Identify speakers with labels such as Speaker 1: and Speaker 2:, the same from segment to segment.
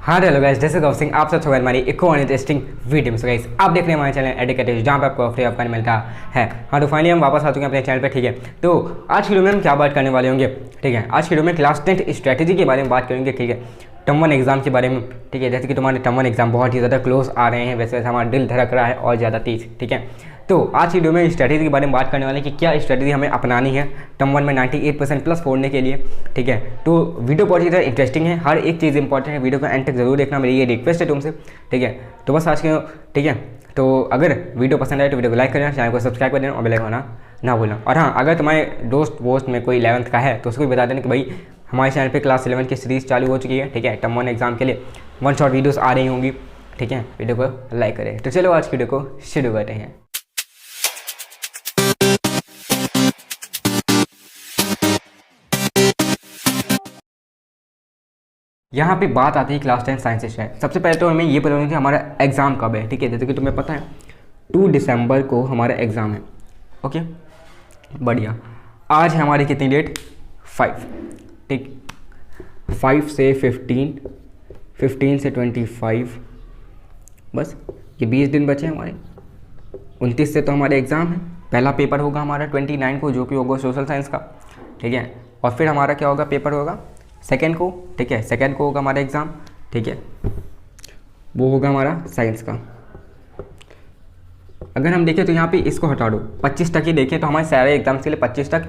Speaker 1: हाँ hello guys, this is Gaurav Singh. आप सब स्वागत है हमारी एक और इंटरेस्टिंग वीडियो में। सो गाइस, आप देख रहे हैं हमारे चैनल एडुकेटिव, जहाँ पे आपको फ्री ऑफ कॉइन मिलता है। हाँ तो फाइनली हम वापस आ चुके हैं अपने चैनल पे। ठीक है, तो आज की वीडियो में हम क्या बात करने वाले होंगे। ठीक है, आज की वीडियो में क्लास 10 स्ट्रैटेजी के बारे में बात करेंगे। ठीक है, टर्म 1 एग्जाम के बारे में। ठीक है, जैसे कि तुम्हारे टर्म 1 एग्जाम बहुत ही ज़्यादा क्लोज आ रहे हैं, वैसे वैसे हमारा दिल धड़क रहा है और ज़्यादा तेज। ठीक है, तो आज की वीडियो में स्ट्रैटेजी के बारे में बात करने वाले हैं कि क्या स्ट्रैटेजी हमें अपनानी है टर्म 1 में 98% प्लस फोड़ने के लिए। ठीक है, तो वीडियो बहुत ही ज़्यादा इंटरेस्टिंग है, हर एक चीज़ इंपॉर्टेंट है, वीडियो को एंड तक जरूर देखना, मेरी ये रिक्वेस्ट है तुमसे। ठीक है, तो बस आज के ठीक है, तो अगर वीडियो पसंद आए तो वीडियो को लाइक करना, चैनल को सब्सक्राइब कर देना और बेल आइकन ना भूलना। और हाँ, अगर तुम्हारे दोस्त वोस्त में कोई 11th का है तो उसको भी बता देना कि भाई हमारे चैनल पे क्लास 11 की सीरीज़ चालू हो चुकी है। ठीक है, टर्म 1 एग्जाम के लिए 1 शॉट वीडियोस आ रही होंगी। ठीक है, वीडियो को लाइक करें। तो चलो आज की वीडियो को शुरू करते हैं। यहाँ पे बात आती है क्लास 10 साइंस से। सबसे पहले तो हमें ये पता होगा कि हमारा एग्ज़ाम कब है। ठीक है, जैसे कि तुम्हें पता है 2 दिसंबर को हमारा एग्ज़ाम है। ओके, बढ़िया। आज है हमारी कितनी डेट? 5। ठीक, 5 से 15, 15 से 25, बस ये 20 दिन बचे हैं हमारे। 29 से तो हमारे एग्ज़ाम है। पहला पेपर होगा हमारा 29 को, जो कि होगा सोशल साइंस का। ठीक है, और फिर हमारा क्या होगा, पेपर होगा सेकेंड को। ठीक है, सेकेंड को होगा हमारा एग्ज़ाम। ठीक है, वो होगा हमारा साइंस का। अगर हम देखें तो यहाँ पे इसको हटा दो, 25 तक ही देखें तो हमारे सारे एग्जाम्स के लिए 25 तक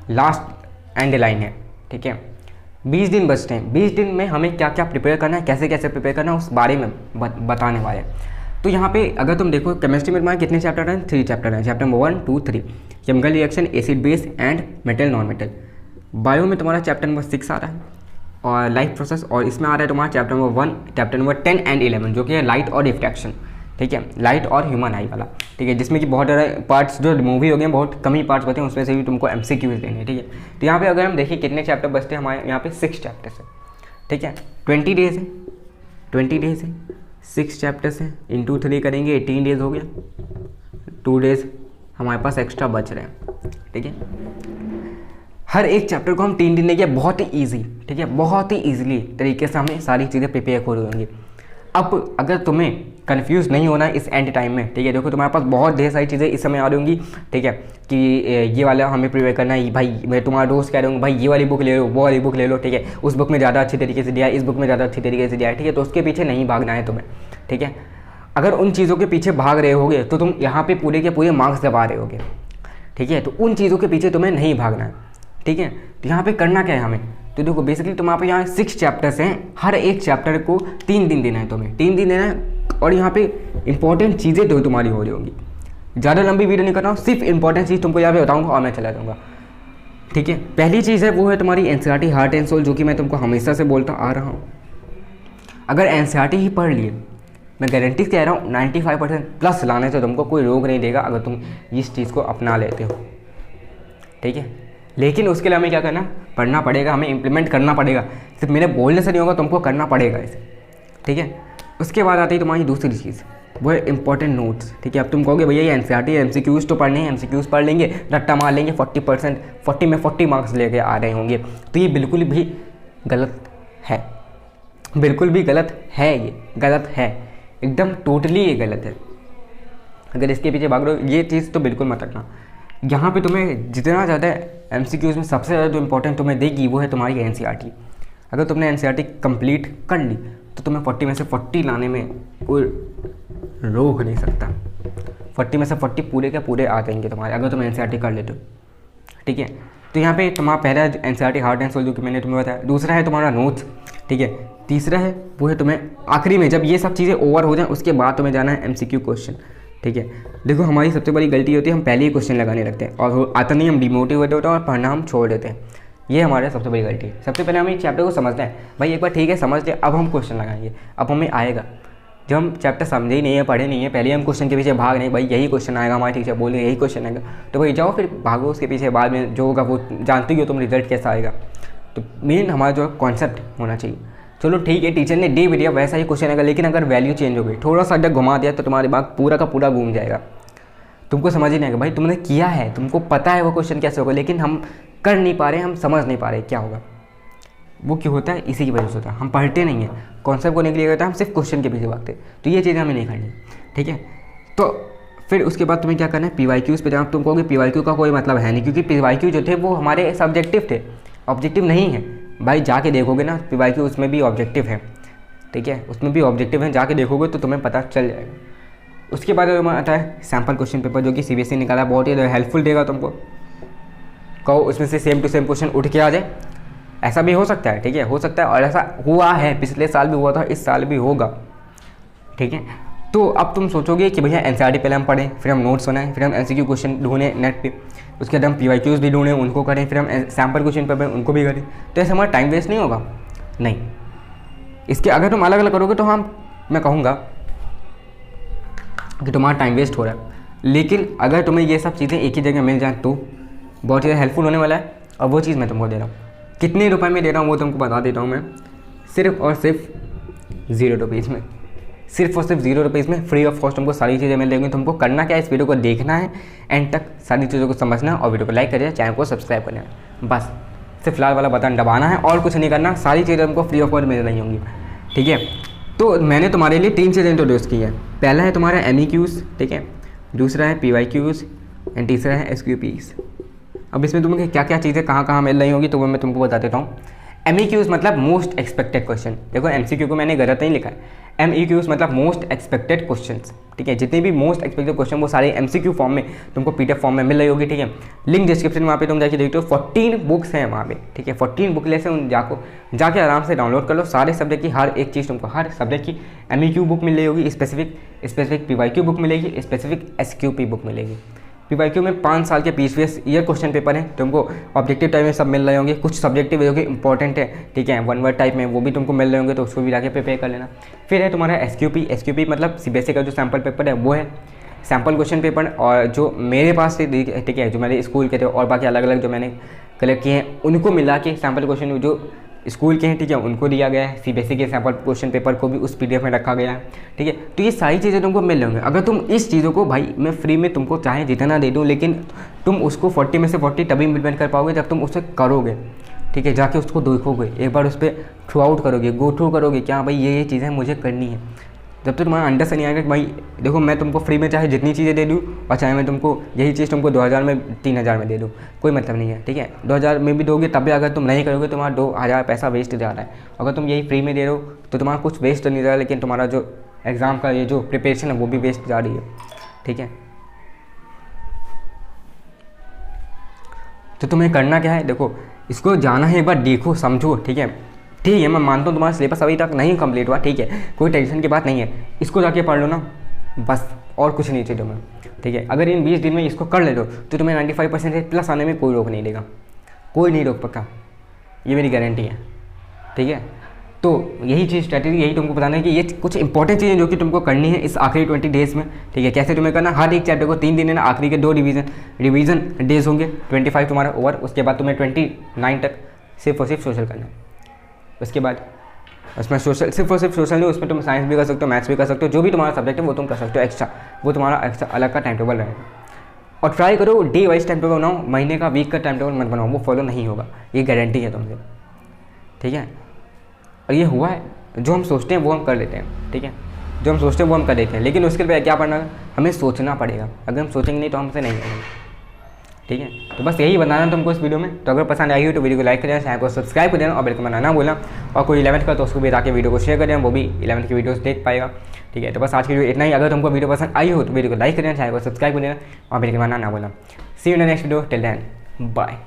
Speaker 1: लास्ट एंड लाइन है। ठीक है, 20 दिन बचते हैं। 20 दिन में हमें क्या क्या प्रिपेयर करना है, कैसे कैसे प्रिपेयर करना है, उस बारे में बताने वाले हैं। तो यहाँ पे अगर तुम देखो केमिस्ट्री में तुम्हारे कितने चैप्टर हैं? 3 चैप्टर हैं। Chapter number 1, 2, 3 chemical reaction, acid base and metal non metal. Bio में तुम्हारा चैप्टर नंबर 6 आ रहा है और लाइफ प्रोसेस, और इसमें आ रहा है तुम्हारा chapter number 1, chapter number 10 and 11, जो कि है लाइट और रिफ्रैक्शन। ठीक है, लाइट और ह्यूमन आई वाला। ठीक है, जिसमें कि बहुत ज़्यादा पार्ट्स जो रिमूव ही हो गए, बहुत कम ही पार्ट्स बचे हैं, उसमें से भी तुमको MCQs देंगे। ठीक है, तो यहाँ पे अगर हम देखें कितने चैप्टर बचते हैं हमारे, यहाँ पे 6 चैप्टर्स है। ठीक है, 20 डेज है, 20 डेज है, 6 चैप्टर्स हैं, इंटू 3 करेंगे 18 डेज हो गया। 2 डेज हमारे पास एक्स्ट्रा बच रहे हैं। ठीक है, हर एक चैप्टर को हम 3 दिन लेंगे, बहुत ही ईजी। ठीक है, बहुत ही ईजिली तरीके से हमें सारी चीज़ें प्रिपेयर हो होंगी। अब अगर तुम्हें कंफ्यूज नहीं होना इस एंड टाइम में, ठीक है, देखो तुम्हारे पास बहुत ढेर सारी चीज़ें इस समय आ रही होंगी। ठीक है, कि ये वाला हमें प्रिपेयर करना है भाई, मैं तुम्हारा दोस्त कह रहा हूँ भाई ये वाली बुक ले लो, वो वाली बुक ले लो। ठीक है, उस बुक में ज़्यादा अच्छी तरीके से दिया है, इस बुक में ज़्यादा अच्छी तरीके से दिया है। ठीक है, तो उसके पीछे नहीं भागना है तुम्हें। ठीक है, अगर उन चीज़ों के पीछे भाग रहे होगे तो तुम यहाँ पर पूरे के पूरे मार्क्स दबा रहे होगे। ठीक है, तो उन चीज़ों के पीछे तुम्हें नहीं भागना है। ठीक है, तो यहाँ पे करना क्या है हमें, तो देखो बेसिकली तुम्हारे यहाँ 6 चैप्टर्स हैं, हर एक चैप्टर को 3 दिन देना है तुम्हें, 3 दिन देना है। और यहाँ पे इंपॉर्टेंट चीज़ें तो तुम्हारी हो रही होंगी। ज़्यादा लंबी वीडियो नहीं कर रहा हूँ, सिर्फ इंपॉर्टेंट चीज़ तुमको यहाँ पे बताऊँगा और मैं चला जाऊँगा। ठीक है, पहली चीज़ है वो है तुम्हारी NCERT हार्ट एंड सोल, जो कि मैं तुमको हमेशा से बोलता आ रहा हूँ। अगर NCERT ही पढ़ लिए, मैं गारंटी कह रहा हूँ 95% प्लस लाने से तुमको कोई रोक नहीं देगा, अगर तुम इस चीज़ को अपना लेते हो। ठीक है, लेकिन उसके लिए हमें क्या करना, पढ़ना पड़ेगा, हमें इम्प्लीमेंट करना पड़ेगा। सिर्फ मेरे बोलने से नहीं होगा, तुमको करना पड़ेगा इसे। ठीक है, उसके बाद आती है तुम्हारी दूसरी चीज़, वो है इंपॉर्टेंट नोट्स। ठीक है, अब तुम कहोगे भैया ये NCERT MCQs तो पढ़ने हैं, MCQs पढ़ लेंगे, रट्टा मार लेंगे, 40% 40 में 40 मार्क्स लेके आ रहे होंगे। तो ये बिल्कुल भी गलत है, बिल्कुल भी गलत है, ये गलत है, एकदम टोटली ये गलत है। अगर इसके पीछे भाग रहे हो, ये चीज़ तो बिल्कुल मत रखना। यहाँ पे तुम्हें जितना ज़्यादा MCQs में सबसे ज़्यादा जो इंपॉर्टेंट तुम्हें देगी वो है तुम्हारी NCERT। अगर तुमने NCERT कंप्लीट कर ली तो तुम्हें 40 में से 40 लाने में कोई रोक नहीं सकता। 40 में से 40 पूरे के पूरे आ जाएंगे तुम्हारे, अगर तुम NCERT कर लेते हो। ठीक है, तो यहाँ पे तुम्हारा पहला NCERT हार्ट एंड सोल, जो कि मैंने तुम्हें बताया। दूसरा है तुम्हारा नोट्स। ठीक है, तीसरा है वो है तुम्हें आखिरी में, जब ये सब चीज़ें ओवर हो जाएं उसके बाद तुम्हें जाना है MCQ क्वेश्चन। ठीक है, देखो हमारी सबसे बड़ी गलती होती है, हम पहले ही क्वेश्चन लगाने लगते हैं और आता नहीं, हम डिमोटिवेट होते हैं और पढ़ना हम छोड़ देते हैं। ये हमारे सबसे बड़ी गलती है। सबसे पहले हम इस चैप्टर को समझते हैं, भाई एक बार ठीक है समझ लिया, अब हम क्वेश्चन लगाएंगे, अब हमें आएगा। जब हम चैप्टर समझे ही नहीं है, पढ़े नहीं है, पहले हम क्वेश्चन के पीछे भाग नहीं, भाई यही क्वेश्चन आएगा, हमारे टीचर बोल रहे यही क्वेश्चन आएगा, तो भाई जाओ फिर भागो उसके पीछे, बाद में जो होगा वो जानते ही हो तुम, रिजल्ट कैसा आएगा। तो मेन हमारा जो कॉन्सेप्ट होना चाहिए, चलो ठीक है टीचर ने दे भी दिया वैसा ही क्वेश्चन आएगा, लेकिन अगर वैल्यू चेंज हो गई, थोड़ा सा अगर घुमा दिया तो तुम्हारे दिमाग पूरा का पूरा घूम जाएगा। तुमको समझ ही नहीं आएगा, भाई तुमने किया है, तुमको पता है वो क्वेश्चन कैसे होगा, लेकिन हम कर नहीं पा रहे, हम समझ नहीं पा रहे क्या होगा। वो क्यों होता है, इसी की वजह से होता है। हम पढ़ते नहीं हैं, कॉन्सेप्ट को नहीं क्लियर करता, हम सिर्फ क्वेश्चन के पीछे भागते हैं। तो ये चीज़ें हमें नहीं करनी, ठीक है। तो फिर उसके बाद तुम्हें क्या करना है, PYQs पे जाओ। तुम कहोगे PYQ का कोई मतलब है नहीं, क्योंकि PYQ जो थे वो हमारे सब्जेक्टिव थे, ऑब्जेक्टिव नहीं है। भाई जाके देखोगे ना PYQ, उसमें भी ऑब्जेक्टिव है, ठीक है, उसमें भी ऑब्जेक्टिव है, जाके देखोगे तो तुम्हें पता चल जाएगा। उसके बाद आता है सैम्पल क्वेश्चन पेपर, जो कि CBSE निकाला, बहुत ही हेल्पफुल देगा तुमको। कहो उसमें से सेम टू सेम क्वेश्चन उठ के आ जाए, ऐसा भी हो सकता है, ठीक है, हो सकता है, और ऐसा हुआ है, पिछले साल भी हुआ था, इस साल भी होगा, ठीक है। तो अब तुम सोचोगे कि भैया NCERT पहले हम पढ़ें, फिर हम नोट्स बनाएं, फिर हम MCQ क्वेश्चन ढूंढें नेट पे, उसके बाद हम PYQs भी ढूंढें, उनको करें, फिर हम सैम्पल क्वेश्चन पेपर उनको भी करें, तो ऐसे हमारा टाइम वेस्ट नहीं होगा। नहीं, इसके अगर तुम अलग अलग करोगे तो मैं कहूँगा कि तुम्हारा टाइम वेस्ट हो रहा है। लेकिन अगर तुम्हें ये सब चीज़ें एक ही जगह मिल जाए तो बहुत ज़्यादा हेल्पफुल होने वाला है। और वो चीज़ मैं तुमको दे रहा हूँ, कितने रुपए में दे रहा हूँ वो तुमको बता देता हूँ मैं। सिर्फ और सिर्फ 0 रुपीज़ में, सिर्फ और सिर्फ 0 रुपीज़ में फ्री ऑफ कॉस्ट तुमको सारी चीज़ें मिल जाएंगी। तुमको करना क्या है, इस वीडियो को देखना है एंड तक, सारी चीज़ों को समझना और वीडियो को लाइक करिए, चैनल को सब्सक्राइब करना है, बस सिर्फ लाल वाला बटन दबाना है और कुछ नहीं करना। सारी चीज़ें तुमको फ्री ऑफ कॉस्ट मिल रही होंगी, ठीक है। तो मैंने तुम्हारे लिए 3 चीज़ें इंट्रोड्यूस की है। पहला है तुम्हारा MEQs, ठीक है, दूसरा है PYQs एंड तीसरा है SQPs। अब इसमें तुम्हें क्या क्या चीज़ें कहाँ कहाँ मिल रही होंगी तो वो मैं तुमको बता देता हूँ। MEQs मतलब मोस्ट एक्सपेक्टेड क्वेश्चन, देखो MCQ को मैंने गलत नहीं लिखा है, MEQs मतलब मोस्ट एक्सपेक्टेड क्वेश्चंस, ठीक है। जितने भी मोस्ट एक्सपेक्टेड क्वेश्चन वो सारे MCQ फॉर्म में तुमको PDF फॉर्म में मिल रही होगी, ठीक है। लिंक डिस्क्रिप्शन में वहाँ पे तुम जाके देखते हो, 14 बुक्स हैं वहाँ पे, ठीक है। 14 बुक ले से उन जाके आराम से डाउनलोड कर लो। सारे सब्जेक्ट की हर एक चीज़ तुमको, हर सब्जेक्ट की MEQ बुक मिल रही होगी, स्पेसिफिक PYQ बुक मिलेगी, स्पेसिफिक SQP बुक मिलेगी। PYQ में 5 साल के प्रीवियस ईयर क्वेश्चन पेपर हैं, तुमको ऑब्जेक्टिव टाइप में सब मिल रहे होंगे। कुछ सब्जेक्टिव जो कि इंपॉर्टेंट है, ठीक है, 1 वर्ड टाइप में, वो भी तुमको मिल रहे होंगे, तो उसको भी जाके प्रिपेयर कर लेना। फिर है तुम्हारा SQP मतलब CBSE का जो सैम्पल पेपर है वो है सैम्पल क्वेश्चन पेपर। और जो मेरे पास थे, ठीक है, जो मेरे स्कूल के थे और बाकी अलग अलग जो मैंने कलेक्ट किए हैं, उनको मिला के सैम्पल क्वेश्चन जो स्कूल के हैं, ठीक है, उनको दिया गया है। CBSE के सैम्पल क्वेश्चन पेपर को भी उस PDF में रखा गया है, ठीक है। तो ये सारी चीज़ें तुमको मिल होंगे। अगर तुम इस चीज़ों को, भाई मैं फ्री में तुमको चाहे जितना दे दूँ, लेकिन तुम उसको 40 में से 40 तभी इम्प्लीमेंट कर पाओगे जब तुम उसे करोगे, ठीक है। जाके उसको देखोगे, एक बार उस पर थ्रू आउट करोगे, गो थ्रू करोगे, क्या भाई ये चीज़ें मुझे करनी है। जब तक तुम्हारा अंडर से नहीं आएगा कि भाई देखो मैं तुमको फ्री में चाहे जितनी चीज़ें दे दूँ और चाहे मैं तुमको यही चीज़ तुमको 2000 में 3000 में दे दूँ, कोई मतलब नहीं है, ठीक है। 2000 में भी दोगे तब भी अगर तुम नहीं करोगे तुम्हारा 2000 पैसा वेस्ट जा रहा है। अगर तुम यही फ्री में दे रहे हो तो तुम्हारा कुछ वेस्ट नहीं जा रहा, लेकिन तुम्हारा जो एग्ज़ाम का ये जो प्रिपरेशन है वो भी वेस्ट जा रही है, ठीक है। तो तुम्हें करना क्या है, देखो इसको जाना है, एक बार देखो समझो, ठीक है। ठीक है, मैं मानता हूँ तुम्हारा सिलेबस अभी तक नहीं कंप्लीट हुआ, ठीक है, कोई टेंशन की बात नहीं है। इसको जाके पढ़ लो ना, बस, और कुछ नहीं चाहिए तुम्हें, ठीक है। अगर इन 20 दिन में इसको कर ले दो तो तुम्हें 95% प्लस आने में कोई रोक नहीं देगा, कोई नहीं रोक पक्का, ये मेरी गारंटी है, ठीक है। तो यही चीज़ स्ट्रैटेजी, यही तुमको बताना है कि ये कुछ इंपॉर्टेंट चीज़ें जो कि तुमको करनी है इस आखिरी 20 डेज़ में, ठीक है। कैसे तुम्हें करना, हर एक चैप्टर को 3 दिन है ना, आखिरी के 2 रिवीजन डेज होंगे, 25 तुम्हारा ओवर, उसके बाद तुम्हें 29 तक सिर्फ और सिर्फ सोशल करना है। उसके बाद उसमें सोशल, सिर्फ और सिर्फ सोशल नहीं, उसमें तुम साइंस भी कर सकते हो, मैथ्स भी कर सकते हो, जो भी तुम्हारा सब्जेक्ट है वो तुम कर सकते हो एक्स्ट्रा, वो तुम्हारा एक्स्ट्रा अलग का टाइम टेबल रहेगा। और ट्राई करो डे वाइज टाइम टेबल बनाओ, महीने का, वीक का टाइम टेबल मत बनाओ, वो फॉलो नहीं होगा, ये गारंटी है तुमसे, ठीक है। और ये हुआ है, जो हम सोचते हैं वो हम कर लेते हैं, ठीक है, जो हम सोचते हैं वो हम कर लेते हैं, लेकिन उसके लिए क्या पढ़ना, हमें सोचना पड़ेगा। अगर हम सोचेंगे नहीं तो हमसे नहीं करेंगे, ठीक है। तो बस यही बताना तुमको इस वीडियो में। तो अगर पसंद आई हो तो वीडियो को लाइक करें, चैनल को सब्सक्राइब कर देना और बेल को बनाना बोला। और कोई 11th का तो उसको भी जाके वीडियो को शेयर करें, वो भी 11th की वीडियोस देख पाएगा, ठीक है। तो बस आज की वीडियो इतना ही। अगर तुमको वीडियो पसंद आई हो तो वीडियो को लाइक करें, चैनल को सब्सक्राइब कर देना और बेल को बनाना ना बोला। See you in the next video, till then bye.